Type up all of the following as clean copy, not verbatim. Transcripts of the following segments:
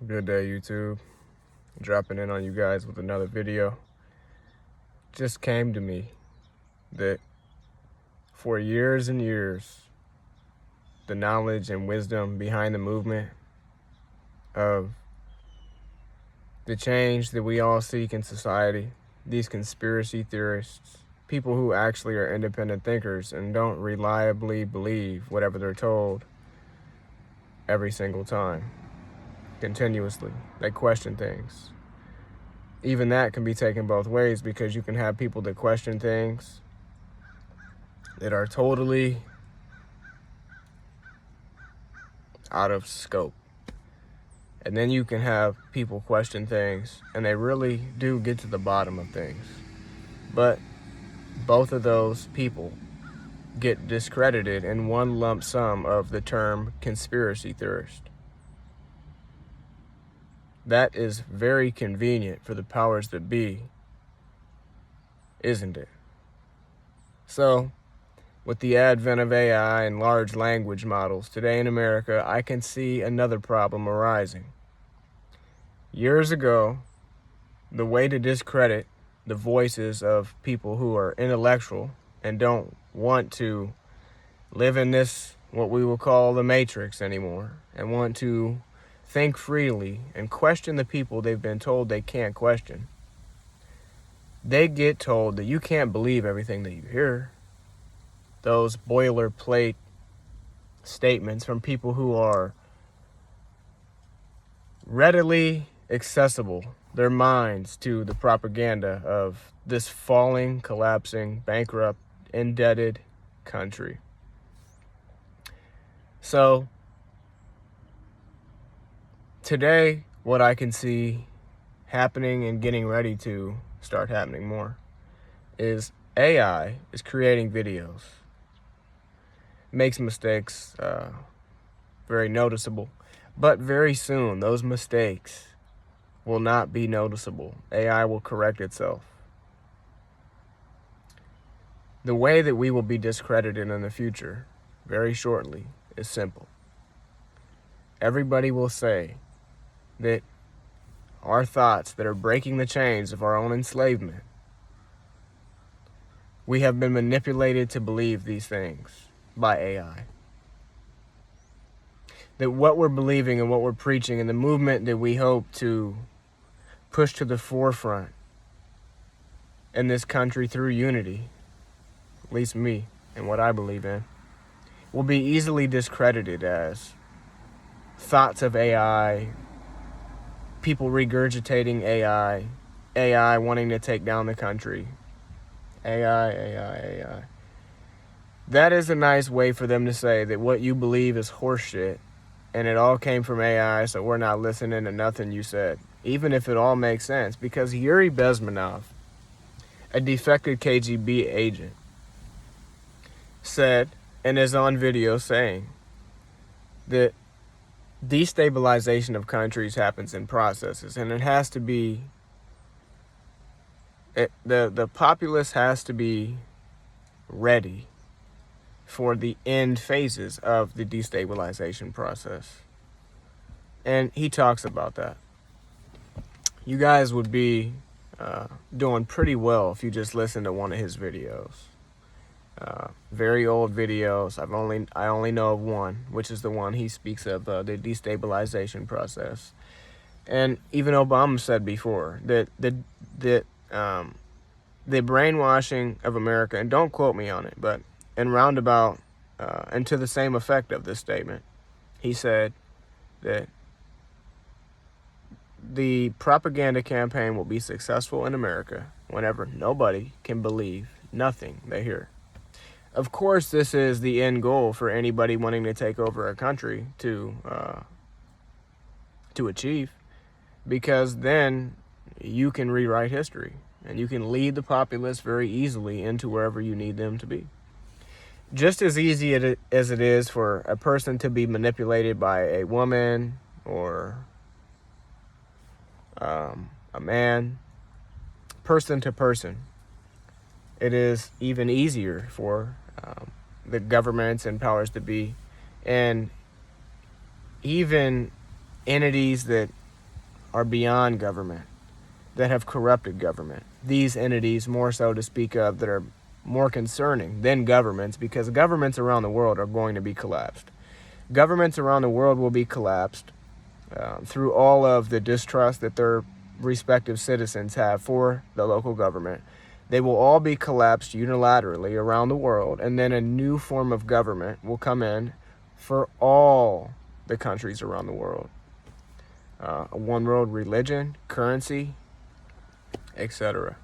Good day, YouTube. Dropping in on you guys with another video. Just came to me that for years and years, the knowledge and wisdom behind the movement of the change that we all seek in society, these conspiracy theorists, people who actually are independent thinkers and don't reliably believe whatever they're told every single time, continuously. They question things. Even that can be taken both ways, because you can have people that question things that are totally out of scope. And then you can have people question things and they really do get to the bottom of things. But both of those people get discredited in one lump sum of the term conspiracy theorist. That is very convenient for the powers that be, isn't it? So, with the advent of AI and large language models today in America, I can see another problem arising. Years ago, the way to discredit the voices of people who are intellectual and don't want to live in this, what we will call the matrix anymore, and want to think freely and question the people they've been told they can't question. They get told that you can't believe everything that you hear. Those boilerplate statements from people who are readily accessible, their minds, to the propaganda of this falling, collapsing, bankrupt, indebted country. So, today, what I can see happening and getting ready to start happening more is AI is creating videos. Makes mistakes very noticeable, but very soon those mistakes will not be noticeable. AI will correct itself. The way that we will be discredited in the future, very shortly, is simple. Everybody will say that our thoughts that are breaking the chains of our own enslavement, we have been manipulated to believe these things by AI. That what we're believing and what we're preaching and the movement that we hope to push to the forefront in this country through unity, at least me and what I believe in, will be easily discredited as thoughts of AI, people regurgitating AI, AI wanting to take down the country, AI. That is a nice way for them to say that what you believe is horseshit and it all came from AI, so we're not listening to nothing you said, even if it all makes sense. Because Yuri Bezmenov, a defected KGB agent, said and is on video saying that destabilization of countries happens in processes, and it has to be, the populace has to be ready for the end phases of the destabilization process. And he talks about that. You guys would be doing pretty well if you just listen to one of his videos. Very old videos. I only know of one, which is the one he speaks of, the destabilization process. And even Obama said before that the brainwashing of America, and don't quote me on it, but in roundabout and to the same effect of this statement, he said that the propaganda campaign will be successful in America whenever nobody can believe nothing they hear. Of course, this is the end goal for anybody wanting to take over a country to achieve, because then you can rewrite history and you can lead the populace very easily into wherever you need them to be. Just as easy as it is for a person to be manipulated by a woman or a man, person to person, it is even easier for the governments and powers to be, and even entities that are beyond government, that have corrupted government. These entities, more so to speak of, that are more concerning than governments, because governments around the world are going to be collapsed. Governments around the world will be collapsed through all of the distrust that their respective citizens have for the local government. They will all be collapsed unilaterally around the world, and then a new form of government will come in for all the countries around the world. A one world religion, currency, etc.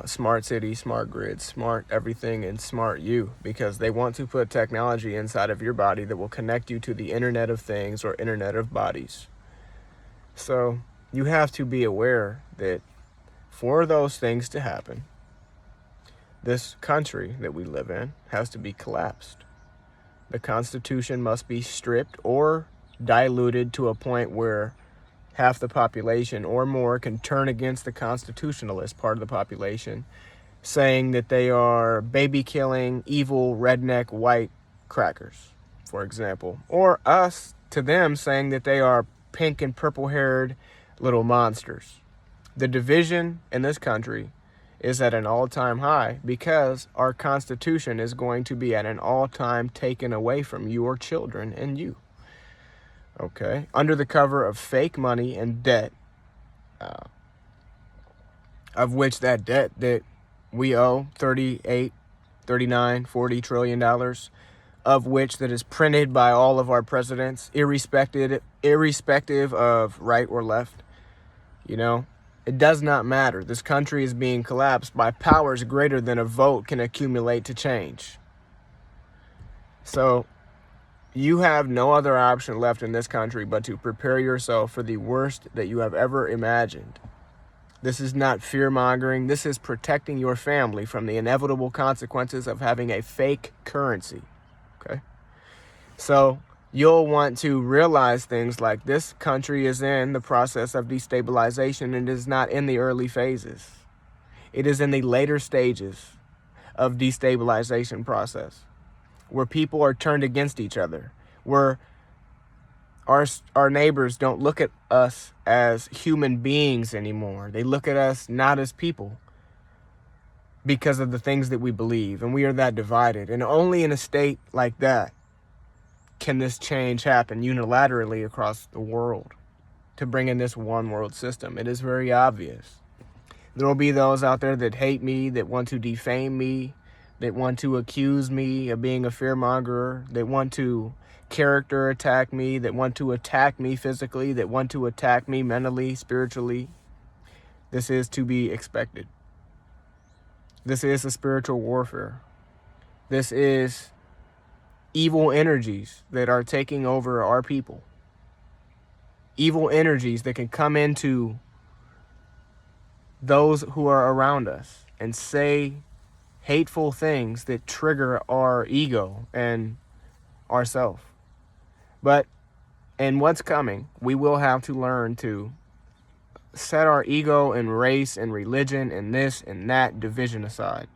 Smart city, smart grid, smart everything, and smart you, because they want to put technology inside of your body that will connect you to the Internet of Things or Internet of Bodies. So you have to be aware that for those things to happen, this country that we live in has to be collapsed. The Constitution must be stripped or diluted to a point where half the population or more can turn against the constitutionalist part of the population, saying that they are baby-killing, evil, redneck, white crackers, for example. Or us, to them, saying that they are pink and purple-haired little monsters. The division in this country is at an all-time high because our Constitution is going to be at an all-time taken away from your children and you. Okay? Under the cover of fake money and debt, of which that debt that we owe 38, 39, 40 trillion dollars, of which that is printed by all of our presidents, irrespective of right or left. You know, it does not matter. This country is being collapsed by powers greater than a vote can accumulate to change. So you have no other option left in this country but to prepare yourself for the worst that you have ever imagined. This is not fear-mongering. This is protecting your family from the inevitable consequences of having a fake currency. Okay? So you'll want to realize things like this country is in the process of destabilization and is not in the early phases. It is in the later stages of destabilization process, where people are turned against each other, where our neighbors don't look at us as human beings anymore. They look at us not as people because of the things that we believe, and we are that divided. And only in a state like that can this change happen unilaterally across the world to bring in this one world system. It is very obvious. There will be those out there that hate me, that want to defame me, that want to accuse me of being a fearmonger, that want to character attack me, that want to attack me physically, that want to attack me mentally, spiritually. This is to be expected. This is a spiritual warfare. This is evil energies that are taking over our people. Evil energies that can come into those who are around us and say hateful things that trigger our ego and ourself. But in what's coming, we will have to learn to set our ego and race and religion and this and that division aside.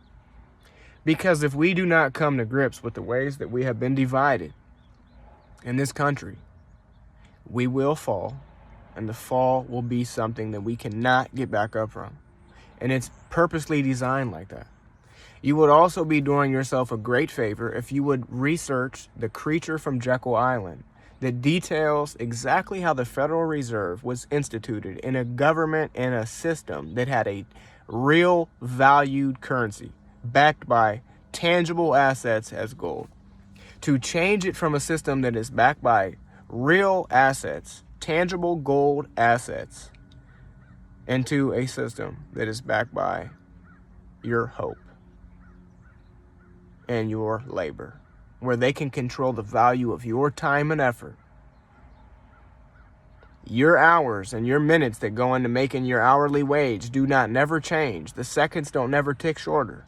Because if we do not come to grips with the ways that we have been divided in this country, we will fall, and the fall will be something that we cannot get back up from. And it's purposely designed like that. You would also be doing yourself a great favor if you would research The Creature from Jekyll Island, that details exactly how the Federal Reserve was instituted in a government and a system that had a real valued currency backed by tangible assets as gold. To change it from a system that is backed by real assets, tangible gold assets, into a system that is backed by your hope and your labor, where they can control the value of your time and effort. Your hours and your minutes that go into making your hourly wage do not never change. The seconds don't never tick shorter.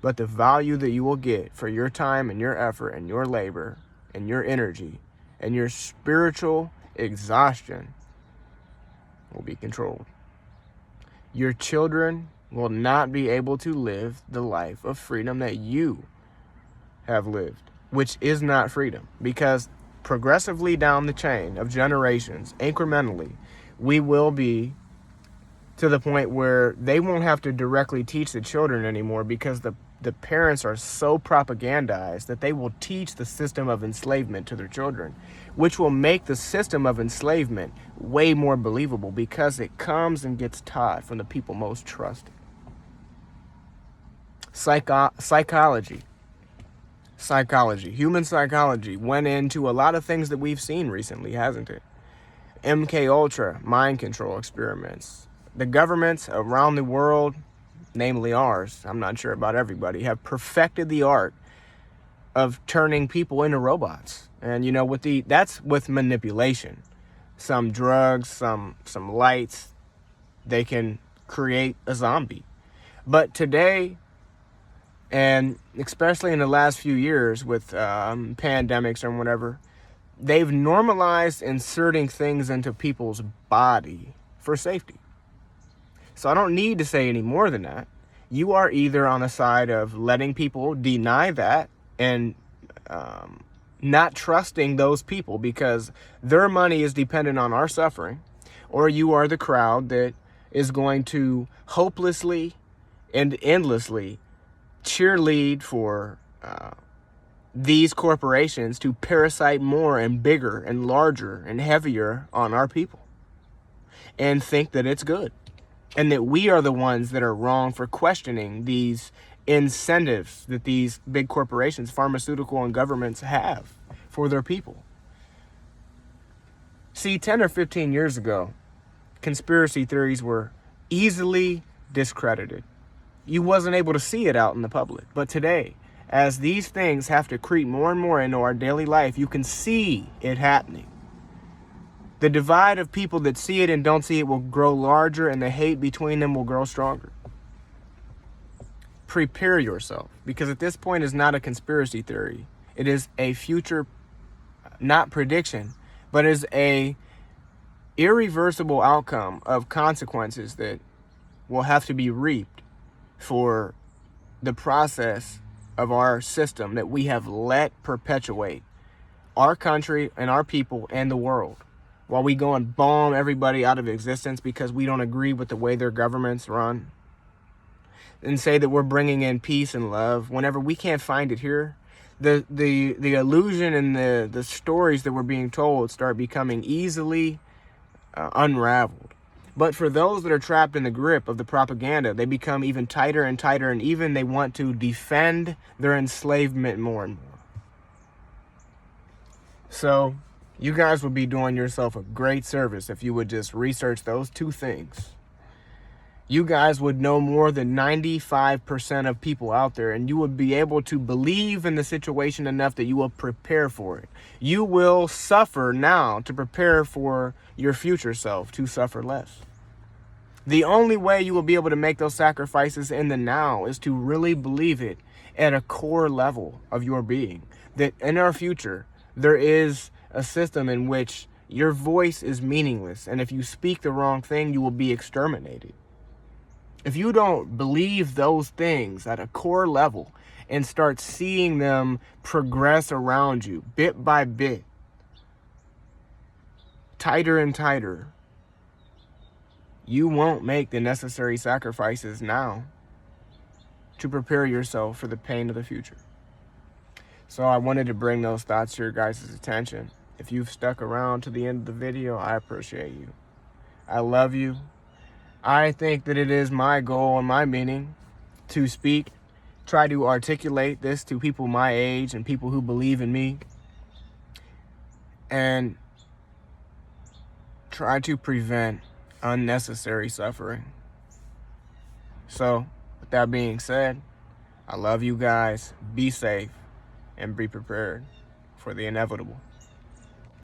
But the value that you will get for your time and your effort and your labor and your energy and your spiritual exhaustion will be controlled. Your children will not be able to live the life of freedom that you have lived, which is not freedom, because progressively down the chain of generations, incrementally, we will be to the point where they won't have to directly teach the children anymore, because the parents are so propagandized that they will teach the system of enslavement to their children, which will make the system of enslavement way more believable because it comes and gets taught from the people most trusted. Psychology, human psychology went into a lot of things that we've seen recently, hasn't it? MK Ultra, mind control experiments. The governments around the world, namely ours, I'm not sure about everybody, have perfected the art of turning people into robots. And you know, that's with manipulation. Some drugs, some lights, they can create a zombie. But today, and especially in the last few years with pandemics or whatever, they've normalized inserting things into people's body for safety. So I don't need to say any more than that. You are either on the side of letting people deny that and not trusting those people because their money is dependent on our suffering, or you are the crowd that is going to hopelessly and endlessly cheerlead for these corporations to parasite more and bigger and larger and heavier on our people and think that it's good, and that we are the ones that are wrong for questioning these incentives that these big corporations, pharmaceutical and governments have for their people. See, 10 or 15 years ago, conspiracy theories were easily discredited. You wasn't able to see it out in the public. But today, as these things have to creep more and more into our daily life, you can see it happening. The divide of people that see it and don't see it will grow larger, and the hate between them will grow stronger. Prepare yourself, because at this point it's not a conspiracy theory. It is a future, not prediction, but is a irreversible outcome of consequences that will have to be reaped for the process of our system that we have let perpetuate our country and our people and the world, while we go and bomb everybody out of existence because we don't agree with the way their governments run, and say that we're bringing in peace and love whenever we can't find it here. The illusion and the stories that we're being told start becoming easily unraveled. But for those that are trapped in the grip of the propaganda, they become even tighter and tighter, and even they want to defend their enslavement more and more. So you guys would be doing yourself a great service if you would just research those two things. You guys would know more than 95% of people out there, and you would be able to believe in the situation enough that you will prepare for it. You will suffer now to prepare for your future self to suffer less. The only way you will be able to make those sacrifices in the now is to really believe it at a core level of your being, that in our future, there is a system in which your voice is meaningless, and if you speak the wrong thing, you will be exterminated. If you don't believe those things at a core level and start seeing them progress around you bit by bit, tighter and tighter, you won't make the necessary sacrifices now to prepare yourself for the pain of the future. So I wanted to bring those thoughts to your guys' attention. If you've stuck around to the end of the video, I appreciate you. I love you. I think that it is my goal and my meaning to try to articulate this to people my age and people who believe in me, and try to prevent unnecessary suffering. So, with that being said, I love you guys. Be safe and be prepared for the inevitable.